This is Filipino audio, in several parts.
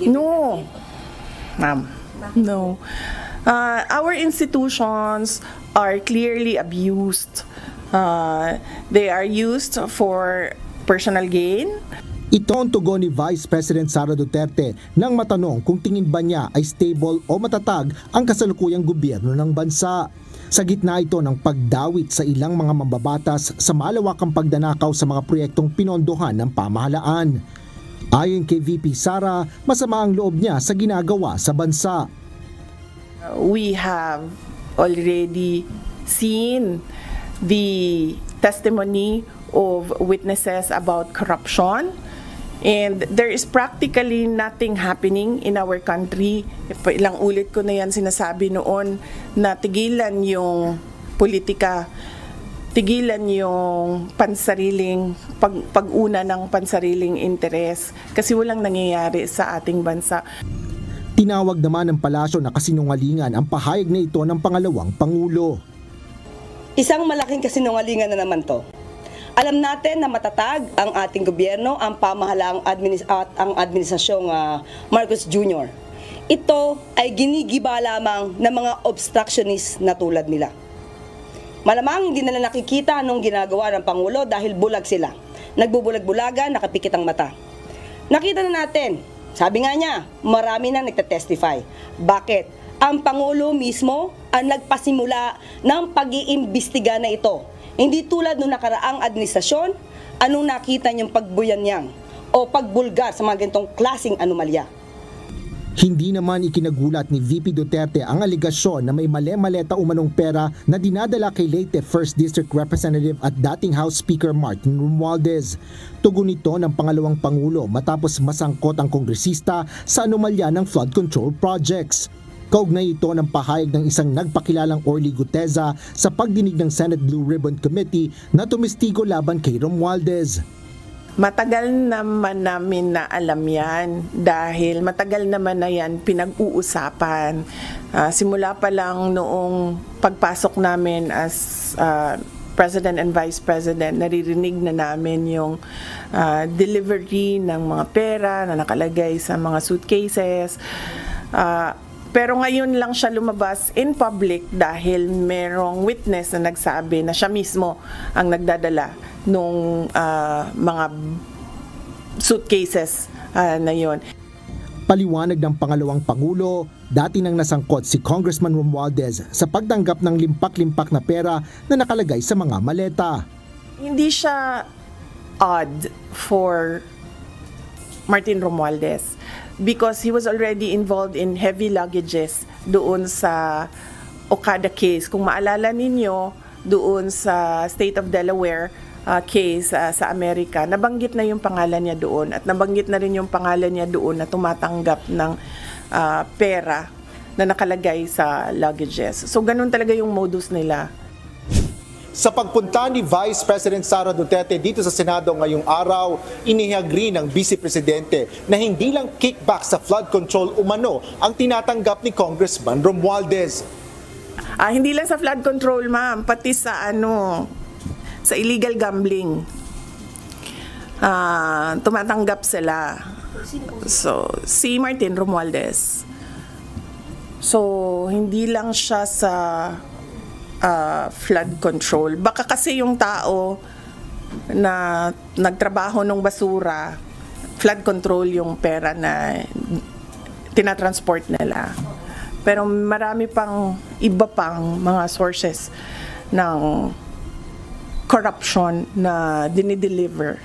No, ma'am. No. Our institutions are clearly abused. They are used for personal gain. Ito ang tugon ni Vice President Sara Duterte nang matanong kung tingin ba niya ay stable o matatag ang kasalukuyang gobyerno ng bansa. Sa gitna ito ng pagdawit sa ilang mga mambabatas sa malawakang pagdanakaw sa mga proyektong pinondohan ng pamahalaan. Ayon kay VP Sara, masama ang loob niya sa ginagawa sa bansa. We have already seen the testimony of witnesses about corruption, and there is practically nothing happening in our country. Ilang ulit ko na yan sinasabi noon na tigilan yung politika, tigilan yung pansariling pag-una ng pansariling interes kasi walang nangyayari sa ating bansa. Tinawag naman ng palasyo na kasinungalingan ang pahayag na ito ng pangalawang Pangulo. Isang malaking kasinungalingan na naman to. Alam natin na matatag ang ating gobyerno, ang pamahalaang ang administrasyong Marcos Jr. Ito ay ginigiba lamang ng mga obstructionist na tulad nila. Malamang hindi nila nakikita anong ginagawa ng Pangulo dahil bulag sila. Nagbubulag-bulagan, nakapikit ang mata. Nakita na natin, sabi nga niya, marami na nagtatestify. Bakit? Ang Pangulo mismo ang nagpasimula ng pag-iimbestiga na ito. Hindi tulad nung nakaraang administrasyon, anong nakita niyong pagbuyanyang o pagbulgar sa mga ganitong klaseng anomalya. Hindi naman ikinagulat ni VP Duterte ang aligasyon na may male-maleta umanong pera na dinadala kay Leyte 1st District Representative at dating House Speaker Martin Romualdez. Tugon ito ng pangalawang Pangulo matapos masangkot ang kongresista sa anomalya ng flood control projects. Kaugnay ito ng pahayag ng isang nagpakilalang Orly Guteza sa pagdinig ng Senate Blue Ribbon Committee na tumistigo laban kay Romualdez. Matagal naman namin na alam yan dahil matagal naman na yan pinag-uusapan. Simula pa lang noong pagpasok namin as President and Vice President, naririnig na namin yung delivery ng mga pera na nakalagay sa mga suitcases. Pero ngayon lang siya lumabas in public dahil merong witness na nagsabi na siya mismo ang nagdadala nung mga suitcases na yon. Paliwanag ng pangalawang Pangulo, dati nang nasangkot si Congressman Romualdez sa pagtanggap ng limpak-limpak na pera na nakalagay sa mga maleta. Hindi siya odd for Martin Romualdez because he was already involved in heavy luggages doon sa Okada case. Kung maalala ninyo, doon sa State of Delaware case sa Amerika, nabanggit na yung pangalan niya doon at nabanggit na rin yung pangalan niya doon na tumatanggap ng pera na nakalagay sa luggages. So ganun talaga yung modus nila. Sa pagpunta ni Vice President Sara Duterte dito sa Senado ngayong araw, inihayag rin ng Vice Presidente na hindi lang kickback sa flood control umano ang tinatanggap ni Congressman Romualdez. Hindi lang sa flood control, ma'am, pati sa sa illegal gambling. Tumatanggap sila. So, si Martin Romualdez. So, hindi lang siya sa flood control. Baka kasi yung tao na nagtrabaho ng basura, flood control yung pera na tinatransport nila. Pero marami pang iba pang mga sources ng corruption na dinideliver.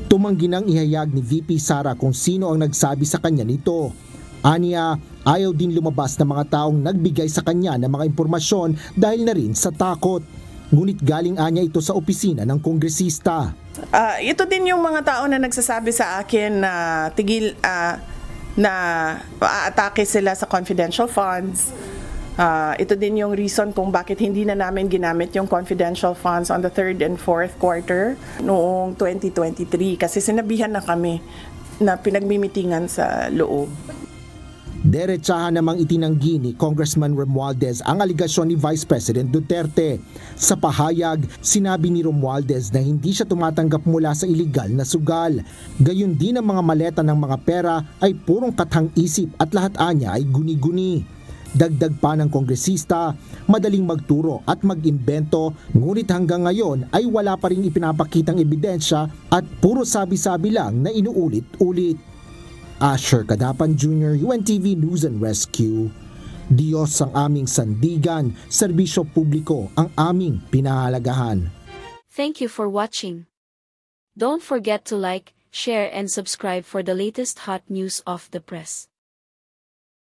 Tumanggi nang ihayag ni VP Sara kung sino ang nagsabi sa kanya nito. Aniya, ayaw din lumabas ng mga taong nagbigay sa kanya ng mga impormasyon dahil na rin sa takot. Ngunit galing anya ito sa opisina ng kongresista. Ito din yung mga tao na nagsasabi sa akin na na aatake sila sa confidential funds. Ito din yung reason kung bakit hindi na namin ginamit yung confidential funds on the 3rd and 4th quarter noong 2023 kasi sinabihan na kami na pinagmimitingan sa loob. Derechahan namang itinanggi ni Congressman Romualdez ang aligasyon ni Vice President Duterte. Sa pahayag, sinabi ni Romualdez na hindi siya tumatanggap mula sa iligal na sugal. Gayun din ang mga maleta ng mga pera ay purong kathang-isip at lahat anya ay guni-guni. Dagdag pa ng kongresista, madaling magturo at mag-imbento, ngunit hanggang ngayon ay wala pa ring ipinapakitang ebidensya at puro sabi-sabi lang na inuulit-ulit. Asher Cadapan Jr., UNTV News and Rescue. Diyos ang aming sandigan, serbisyo publiko ang aming pinahalagahan. Thank you for watching. Don't forget to like, share and subscribe for the latest hot news of the press.